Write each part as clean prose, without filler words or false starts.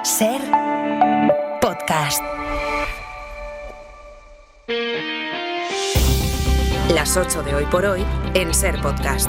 Ser Podcast. Las 8 de Hoy por Hoy en Ser Podcast.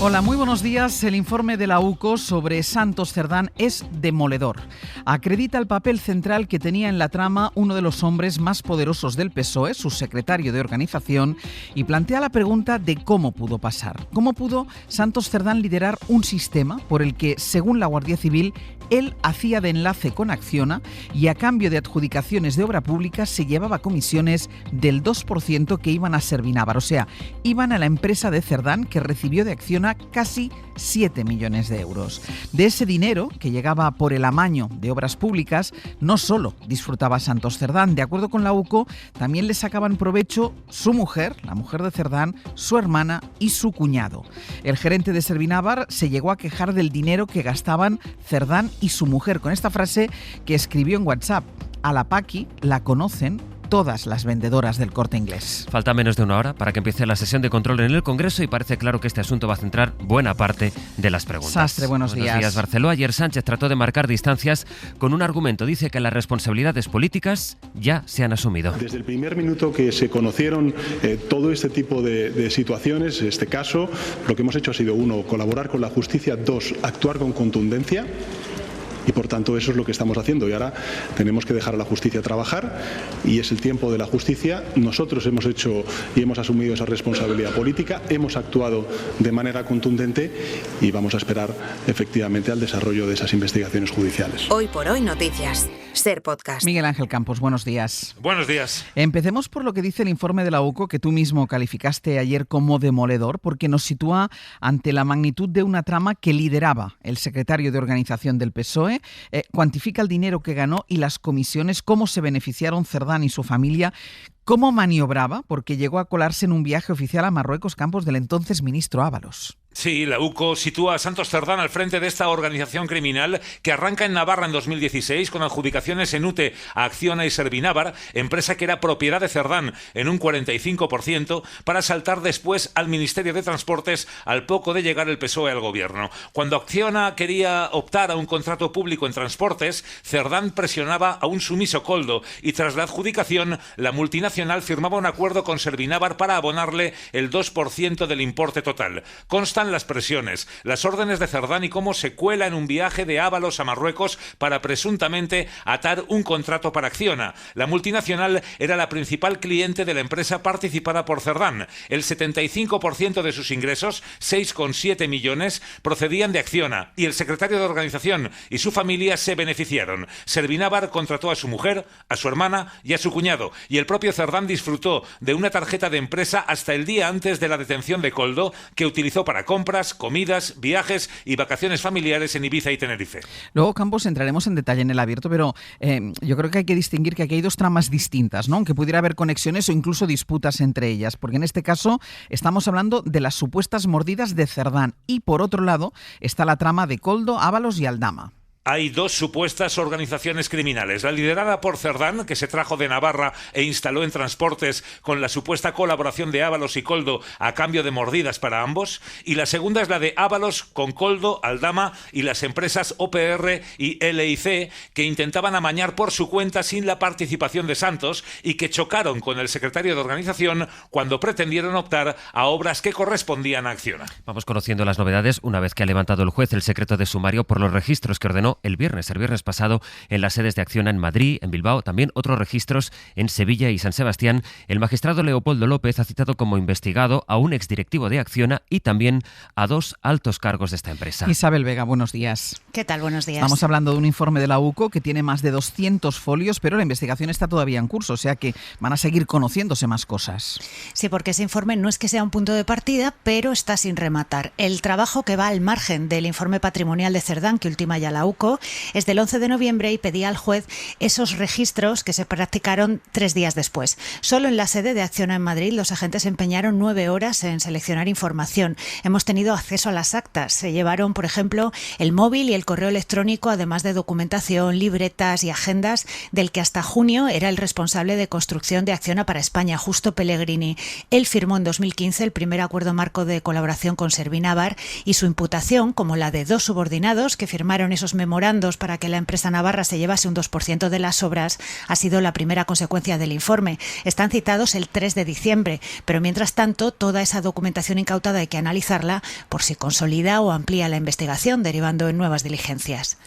Hola, muy buenos días. El informe de la UCO sobre Santos Cerdán es demoledor. Acredita el papel central que tenía en la trama uno de los hombres más poderosos del PSOE, su secretario de organización, y plantea la pregunta de cómo pudo pasar. ¿Cómo pudo Santos Cerdán liderar un sistema por el que, según la Guardia Civil, él hacía de enlace con Acciona y a cambio de adjudicaciones de obra pública se llevaba comisiones del 2% que iban a Servinávar? O sea, iban a la empresa de Cerdán, que recibió de Acciona casi 7 millones de euros. De ese dinero, que llegaba por el amaño de obras públicas, no solo disfrutaba Santos Cerdán. De acuerdo con la UCO, también le sacaban provecho su mujer, la mujer de Cerdán, su hermana y su cuñado. El gerente de Servinávar se llegó a quejar del dinero que gastaban Cerdán y su mujer, con esta frase que escribió en WhatsApp: a la Paqui la conocen todas las vendedoras del Corte Inglés. Falta menos de una hora para que empiece la sesión de control en el Congreso y parece claro que este asunto va a centrar buena parte de las preguntas. Sastre, buenos días. Buenos días, Barceló. Ayer Sánchez trató de marcar distancias con un argumento. Dice que las responsabilidades políticas ya se han asumido. Desde el primer minuto que se conocieron todo este tipo de situaciones, este caso, lo que hemos hecho ha sido, 1, colaborar con la justicia, 2, actuar con contundencia. Y por tanto eso es lo que estamos haciendo, y ahora tenemos que dejar a la justicia trabajar y es el tiempo de la justicia. Nosotros hemos hecho y hemos asumido esa responsabilidad política, hemos actuado de manera contundente y vamos a esperar efectivamente al desarrollo de esas investigaciones judiciales. Hoy por Hoy Noticias. Ser Podcast. Miguel Ángel Campos, buenos días. Buenos días. Empecemos por lo que dice el informe de la UCO, que tú mismo calificaste ayer como demoledor, porque nos sitúa ante la magnitud de una trama que lideraba el secretario de organización del PSOE, cuantifica el dinero que ganó y las comisiones, cómo se beneficiaron Cerdán y su familia, cómo maniobraba, porque llegó a colarse en un viaje oficial a Marruecos, Campos, del entonces ministro Ábalos. Sí, la UCO sitúa a Santos Cerdán al frente de esta organización criminal que arranca en Navarra en 2016 con adjudicaciones en UTE a Acciona y Servinávar, empresa que era propiedad de Cerdán en un 45%, para saltar después al Ministerio de Transportes al poco de llegar el PSOE al gobierno. Cuando Acciona quería optar a un contrato público en transportes, Cerdán presionaba a un sumiso Coldo y tras la adjudicación, la multinacional firmaba un acuerdo con Servinávar para abonarle el 2% del importe total. Constan las presiones, las órdenes de Cerdán y cómo se cuela en un viaje de Ábalos a Marruecos para presuntamente atar un contrato para Acciona. La multinacional era la principal cliente de la empresa participada por Cerdán. El 75% de sus ingresos, 6,7 millones, procedían de Acciona y el secretario de organización y su familia se beneficiaron. Servinávar contrató a su mujer, a su hermana y a su cuñado, y el propio Cerdán disfrutó de una tarjeta de empresa hasta el día antes de la detención de Coldo, que utilizó para compras, comidas, viajes y vacaciones familiares en Ibiza y Tenerife. Luego, Campos, entraremos en detalle en el abierto, pero yo creo que hay que distinguir que aquí hay dos tramas distintas, ¿no? Aunque pudiera haber conexiones o incluso disputas entre ellas, porque en este caso estamos hablando de las supuestas mordidas de Cerdán y, por otro lado, está la trama de Coldo, Ábalos y Aldama. Hay dos supuestas organizaciones criminales. La liderada por Cerdán, que se trajo de Navarra e instaló en transportes con la supuesta colaboración de Ábalos y Coldo a cambio de mordidas para ambos. Y la segunda es la de Ábalos con Coldo, Aldama y las empresas OPR y LIC, que intentaban amañar por su cuenta sin la participación de Santos y que chocaron con el secretario de organización cuando pretendieron optar a obras que correspondían a Acciona. Vamos conociendo las novedades una vez que ha levantado el juez el secreto de sumario por los registros que ordenó el viernes pasado en las sedes de Acciona en Madrid, en Bilbao, también otros registros en Sevilla y San Sebastián. El magistrado Leopoldo López ha citado como investigado a un exdirectivo de Acciona y también a 2 altos cargos de esta empresa. Isabel Vega, buenos días. ¿Qué tal? Buenos días. Estamos hablando de un informe de la UCO que tiene más de 200 folios, pero la investigación está todavía en curso, o sea que van a seguir conociéndose más cosas. Sí, porque ese informe no es que sea un punto de partida, pero está sin rematar. El trabajo que va al margen del informe patrimonial de Cerdán, que ultima ya la UCO, es del 11 de noviembre y pedía al juez esos registros que se practicaron 3 días después. Solo en la sede de Acciona en Madrid los agentes empeñaron 9 horas en seleccionar información. Hemos tenido acceso a las actas. Se llevaron, por ejemplo, el móvil y el correo electrónico, además de documentación, libretas y agendas del que hasta junio era el responsable de construcción de Acciona para España, Justo Pellegrini. Él firmó en 2015 el primer acuerdo marco de colaboración con Servinávar y su imputación, como la de 2 subordinados que firmaron esos memoriales memorandos para que la empresa navarra se llevase un 2% de las obras ha sido la primera consecuencia del informe. Están citados el 3 de diciembre, pero mientras tanto toda esa documentación incautada hay que analizarla por si consolida o amplía la investigación, derivando en nuevas diligencias.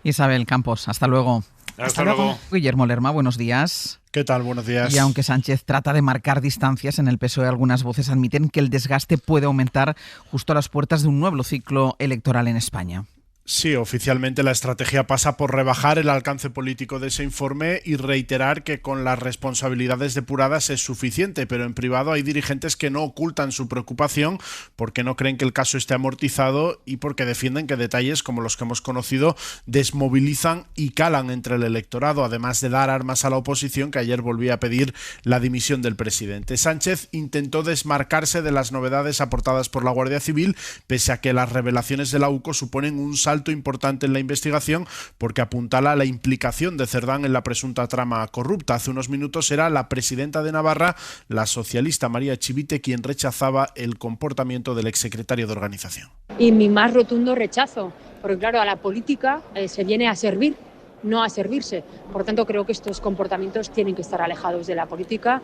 Isabel Campos, hasta luego. Hasta luego. Guillermo Lerma, buenos días. ¿Qué tal? Buenos días. Y aunque Sánchez trata de marcar distancias, en el PSOE algunas voces admiten que el desgaste puede aumentar justo a las puertas de un nuevo ciclo electoral en España. Sí, oficialmente la estrategia pasa por rebajar el alcance político de ese informe y reiterar que con las responsabilidades depuradas es suficiente, pero en privado hay dirigentes que no ocultan su preocupación porque no creen que el caso esté amortizado y porque defienden que detalles como los que hemos conocido desmovilizan y calan entre el electorado, además de dar armas a la oposición, que ayer volvía a pedir la dimisión del presidente. Sánchez intentó desmarcarse de las novedades aportadas por la Guardia Civil, pese a que las revelaciones de la UCO suponen un salto importante en la investigación porque apuntala la implicación de Cerdán en la presunta trama corrupta. Hace unos minutos era la presidenta de Navarra, la socialista María Chivite, quien rechazaba el comportamiento del exsecretario de organización. Y mi más rotundo rechazo, porque claro, a la política se viene a servir, no a servirse. Por tanto, creo que estos comportamientos tienen que estar alejados de la política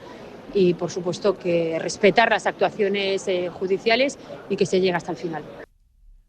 y, por supuesto, que respetar las actuaciones judiciales y que se llegue hasta el final.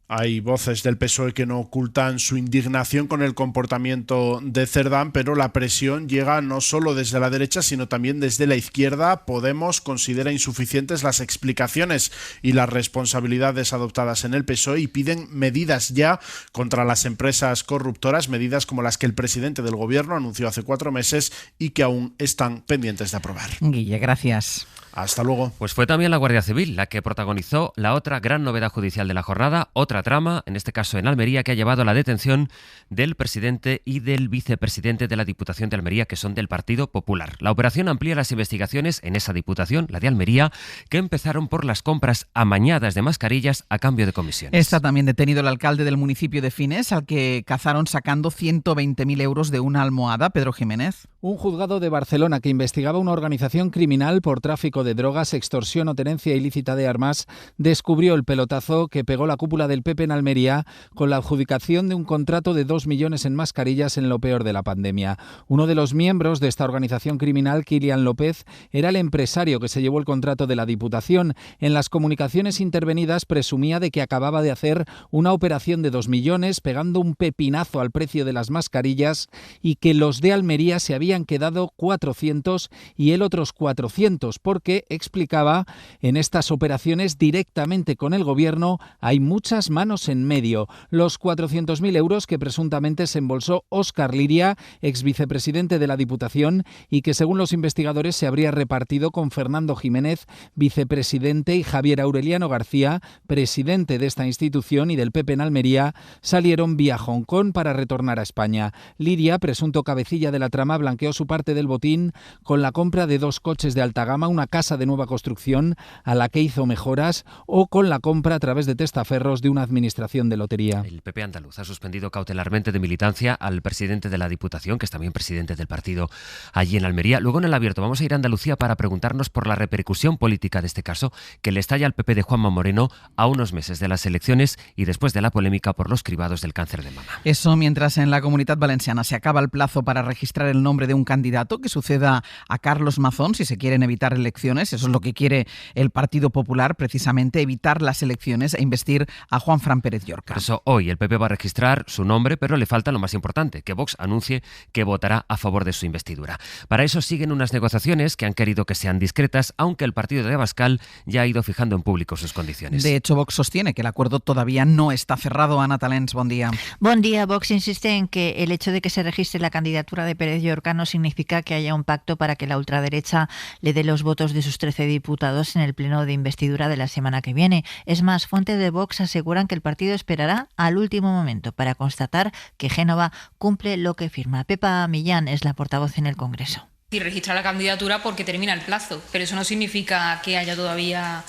Hay voces del PSOE que no ocultan su indignación con el comportamiento de Cerdán, pero la presión llega no solo desde la derecha, sino también desde la izquierda. Podemos considera insuficientes las explicaciones y las responsabilidades adoptadas en el PSOE y piden medidas ya contra las empresas corruptoras, medidas como las que el presidente del gobierno anunció hace 4 meses y que aún están pendientes de aprobar. Guille, gracias. Hasta luego. Pues fue también la Guardia Civil la que protagonizó la otra gran novedad judicial de la jornada, otra trama, en este caso en Almería, que ha llevado a la detención del presidente y del vicepresidente de la Diputación de Almería, que son del Partido Popular. La operación amplía las investigaciones en esa Diputación, la de Almería, que empezaron por las compras amañadas de mascarillas a cambio de comisiones. Está también detenido el alcalde del municipio de Fines, al que cazaron sacando 120.000 euros de una almohada, Pedro Jiménez. Un juzgado de Barcelona que investigaba una organización criminal por tráfico de drogas, extorsión o tenencia ilícita de armas, descubrió el pelotazo que pegó la cúpula del PP en Almería con la adjudicación de un contrato de 2 millones en mascarillas en lo peor de la pandemia. Uno de los miembros de esta organización criminal, Kilian López, era el empresario que se llevó el contrato de la Diputación. En las comunicaciones intervenidas presumía de que acababa de hacer una operación de 2 millones, pegando un pepinazo al precio de las mascarillas, y que los de Almería se habían quedado 400 y él otros 400, porque, explicaba, en estas operaciones directamente con el gobierno hay muchas manos en medio. Los 400.000 euros que presuntamente se embolsó Óscar Liria, ex vicepresidente de la Diputación, y que según los investigadores se habría repartido con Fernando Jiménez, vicepresidente, y Javier Aureliano García, presidente de esta institución y del PP en Almería, salieron vía Hong Kong para retornar a España. Liria, presunto cabecilla de la trama, blanqueó su parte del botín con la compra de 2 coches de alta gama, una casa de nueva construcción a la que hizo mejoras, o con la compra a través de testaferros de una administración de lotería. El PP andaluz ha suspendido cautelarmente de militancia al presidente de la Diputación, que es también presidente del partido allí en Almería. Luego en el abierto vamos a ir a Andalucía para preguntarnos por la repercusión política de este caso que le estalla al PP de Juanma Moreno a unos meses de las elecciones y después de la polémica por los cribados del cáncer de mama. Eso mientras en la Comunitat Valenciana se acaba el plazo para registrar el nombre de un candidato que suceda a Carlos Mazón si se quieren evitar elecciones. Eso es lo que quiere el Partido Popular, precisamente evitar las elecciones e investir a Juanfran Pérez Llorca. Por eso hoy el PP va a registrar su nombre, pero le falta lo más importante, que Vox anuncie que votará a favor de su investidura. Para eso siguen unas negociaciones que han querido que sean discretas, aunque el partido de Abascal ya ha ido fijando en público sus condiciones. De hecho, Vox sostiene que el acuerdo todavía no está cerrado. Ana Talens, buen día. Buen día. Vox insiste en que el hecho de que se registre la candidatura de Pérez Llorca no significa que haya un pacto para que la ultraderecha le dé los votos de sus 13 diputados en el pleno de investidura de la semana que viene. Es más, fuentes de Vox aseguran que el partido esperará al último momento para constatar que Génova cumple lo que firma. Pepa Millán es la portavoz en el Congreso. Y registrar la candidatura porque termina el plazo, pero eso no significa que haya todavía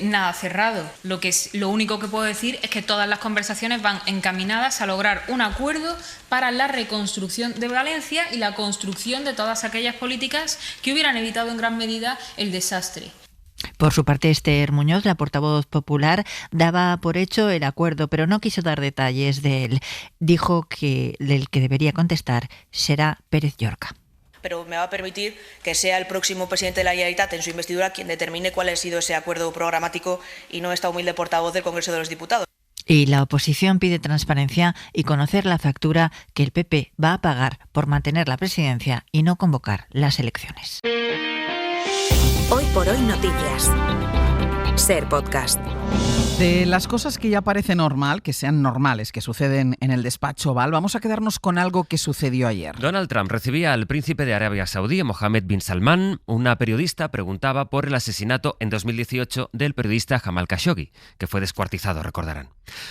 nada cerrado. Lo único que puedo decir es que todas las conversaciones van encaminadas a lograr un acuerdo para la reconstrucción de Valencia y la construcción de todas aquellas políticas que hubieran evitado en gran medida el desastre. Por su parte, Esther Muñoz, la portavoz popular, daba por hecho el acuerdo, pero no quiso dar detalles de él. Dijo que el que debería contestar será Pérez Llorca. Pero me va a permitir que sea el próximo presidente de la Generalitat en su investidura quien determine cuál ha sido ese acuerdo programático y no esta humilde portavoz del Congreso de los Diputados. Y la oposición pide transparencia y conocer la factura que el PP va a pagar por mantener la presidencia y no convocar las elecciones. Hoy por hoy noticias. Ser Podcast. De las cosas que ya parece normal, que sean normales, que suceden en el despacho Oval, vamos a quedarnos con algo que sucedió ayer. Donald Trump recibía al príncipe de Arabia Saudí, Mohammed bin Salman. Una periodista preguntaba por el asesinato en 2018 del periodista Jamal Khashoggi, que fue descuartizado, recordarán.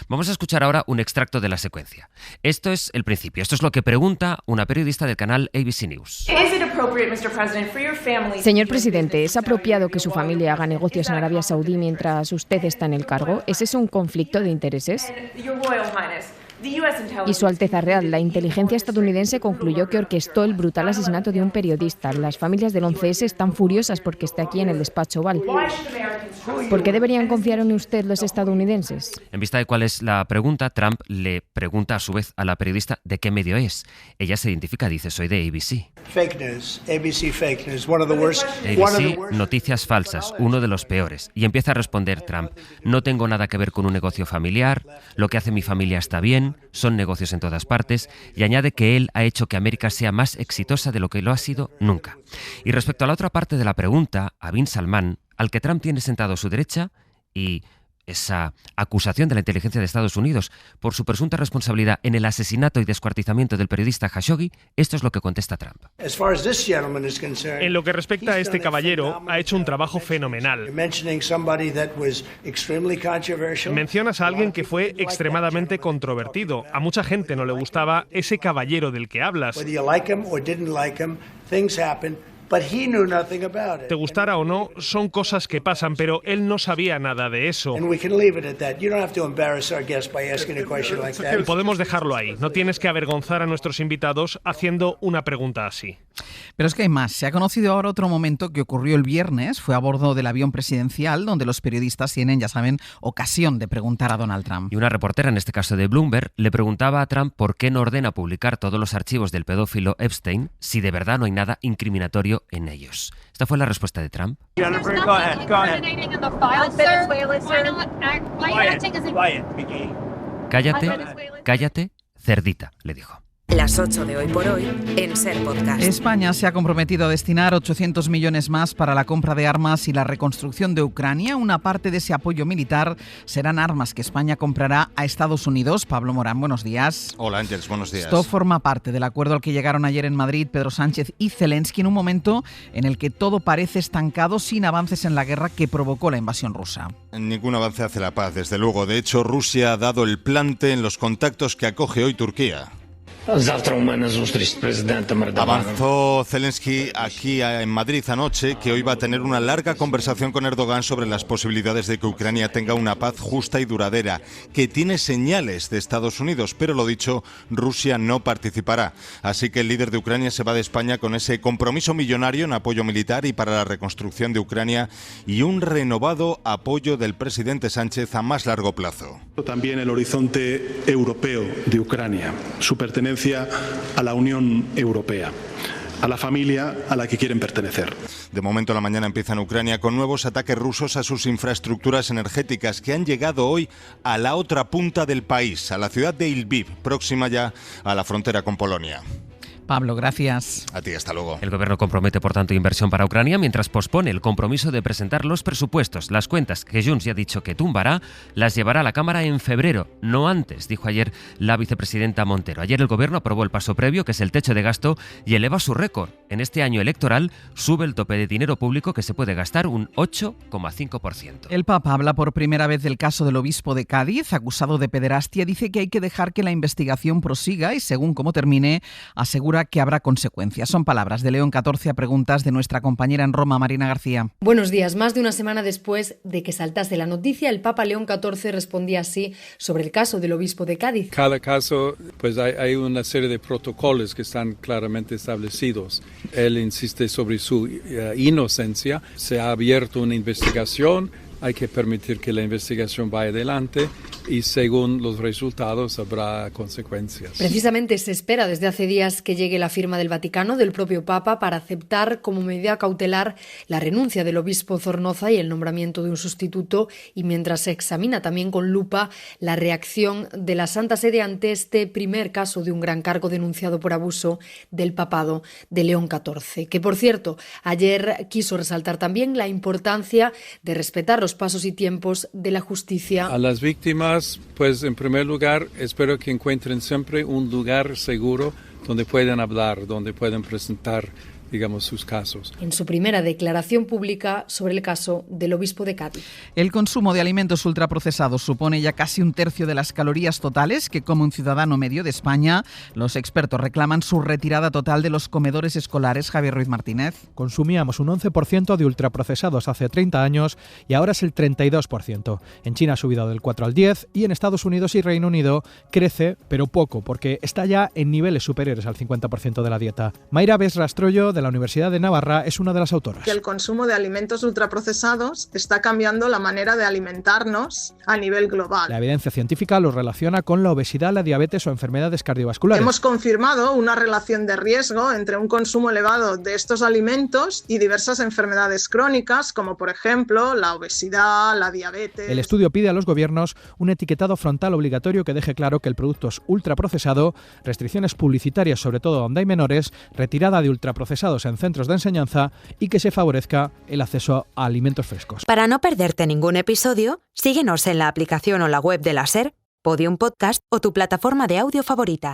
Vamos a escuchar ahora un extracto de la secuencia. Esto es el principio. Esto es lo que pregunta una periodista del canal ABC News. Señor presidente, ¿es apropiado que su familia haga negocios en Arabia Saudí mientras usted está en el cargo? ¿Es eso un conflicto de intereses? Y Su Alteza Real, la inteligencia estadounidense concluyó que orquestó el brutal asesinato de un periodista. Las familias del 11S están furiosas porque esté aquí en el despacho Oval. ¿Por qué deberían confiar en usted los estadounidenses? En vista de cuál es la pregunta, Trump le pregunta a su vez a la periodista de qué medio es. Ella se identifica, dice, soy de ABC. ABC, noticias falsas, uno de los peores. Y empieza a responder Trump, no tengo nada que ver con un negocio familiar, lo que hace mi familia está bien, son negocios en todas partes, y añade que él ha hecho que América sea más exitosa de lo que lo ha sido nunca. Y respecto a la otra parte de la pregunta, a bin Salman, al que Trump tiene sentado a su derecha, y esa acusación de la inteligencia de Estados Unidos por su presunta responsabilidad en el asesinato y descuartizamiento del periodista Khashoggi, esto es lo que contesta Trump. En lo que respecta a este caballero, ha hecho un trabajo fenomenal. Mencionas a alguien que fue extremadamente controvertido. A mucha gente no le gustaba ese caballero del que hablas. Te gustara o no, son cosas que pasan, pero él no sabía nada de eso. Y podemos dejarlo ahí. No tienes que avergonzar a nuestros invitados haciendo una pregunta así. Pero es que hay más. Se ha conocido ahora otro momento que ocurrió el viernes. Fue a bordo del avión presidencial, donde los periodistas tienen, ya saben, ocasión de preguntar a Donald Trump. Y una reportera, en este caso de Bloomberg, le preguntaba a Trump por qué no ordena publicar todos los archivos del pedófilo Epstein si de verdad no hay nada incriminatorio en ellos. Esta fue la respuesta de Trump. Cállate, cerdita, le dijo. Las 8 de Hoy por Hoy en Ser Podcast. España se ha comprometido a destinar 800 millones más para la compra de armas y la reconstrucción de Ucrania. Una parte de ese apoyo militar serán armas que España comprará a Estados Unidos. Pablo Morán, buenos días. Hola Ángeles, buenos días. Esto forma parte del acuerdo al que llegaron ayer en Madrid Pedro Sánchez y Zelensky en un momento en el que todo parece estancado sin avances en la guerra que provocó la invasión rusa. Ningún avance hace la paz, desde luego. De hecho, Rusia ha dado el plante en los contactos que acoge hoy Turquía. Avanzó Zelensky aquí en Madrid anoche que hoy va a tener una larga conversación con Erdogan sobre las posibilidades de que Ucrania tenga una paz justa y duradera, que tiene señales de Estados Unidos, pero lo dicho, Rusia no participará. Así que el líder de Ucrania se va de España con ese compromiso millonario en apoyo militar y para la reconstrucción de Ucrania y un renovado apoyo del presidente Sánchez a más largo plazo. También el horizonte europeo de Ucrania, su pertenencia a la Unión Europea, a la familia a la que quieren pertenecer. De momento la mañana empieza en Ucrania con nuevos ataques rusos a sus infraestructuras energéticas que han llegado hoy a la otra punta del país, a la ciudad de Lviv, próxima ya a la frontera con Polonia. Pablo, gracias. A ti, hasta luego. El gobierno compromete, por tanto, inversión para Ucrania mientras pospone el compromiso de presentar los presupuestos. Las cuentas que Junts ya ha dicho que tumbará, las llevará a la Cámara en febrero, no antes, dijo ayer la vicepresidenta Montero. Ayer el gobierno aprobó el paso previo, que es el techo de gasto, y eleva su récord. En este año electoral sube el tope de dinero público que se puede gastar un 8,5%. El Papa habla por primera vez del caso del obispo de Cádiz, acusado de pederastia. Dice que hay que dejar que la investigación prosiga y, según cómo termine, asegura que habrá consecuencias. Son palabras de León XIV a preguntas de nuestra compañera en Roma, Marina García. Buenos días. Más de una semana después de que saltase la noticia, el Papa León XIV respondía así sobre el caso del obispo de Cádiz. Cada caso, pues hay una serie de protocolos que están claramente establecidos Él insiste sobre su inocencia. Se ha abierto una investigación. Hay que permitir que la investigación vaya adelante y según los resultados habrá consecuencias. Precisamente se espera desde hace días que llegue la firma del Vaticano, del propio Papa, para aceptar como medida cautelar la renuncia del obispo Zornoza y el nombramiento de un sustituto, y mientras se examina también con lupa la reacción de la Santa Sede ante este primer caso de un gran cargo denunciado por abuso del papado de León XIV, que por cierto ayer quiso resaltar también la importancia de respetar los pasos y tiempos de la justicia. A las víctimas, pues en primer lugar, espero que encuentren siempre un lugar seguro donde puedan hablar, donde puedan presentar, digamos, sus casos. En su primera declaración pública sobre el caso del obispo de Cádiz. El consumo de alimentos ultraprocesados supone ya casi un tercio de las calorías totales que come un ciudadano medio de España. Los expertos reclaman su retirada total de los comedores escolares. Javier Ruiz Martínez. Consumíamos un 11% de ultraprocesados hace 30 años y ahora es el 32%. En China ha subido del 4 al 10 y en Estados Unidos y Reino Unido crece, pero poco, porque está ya en niveles superiores al 50% de la dieta. Mayra Bes Rastrollo, de la Universidad de Navarra, es una de las autoras. Que el consumo de alimentos ultraprocesados está cambiando la manera de alimentarnos a nivel global. La evidencia científica los relaciona con la obesidad, la diabetes o enfermedades cardiovasculares. Hemos confirmado una relación de riesgo entre un consumo elevado de estos alimentos y diversas enfermedades crónicas, como por ejemplo la obesidad, la diabetes. El estudio pide a los gobiernos un etiquetado frontal obligatorio que deje claro que el producto es ultraprocesado, restricciones publicitarias sobre todo donde hay menores, retirada de ultraprocesados en centros de enseñanza y que se favorezca el acceso a alimentos frescos. Para no perderte ningún episodio, síguenos en la aplicación o la web de la SER, Podium Podcast o tu plataforma de audio favorita.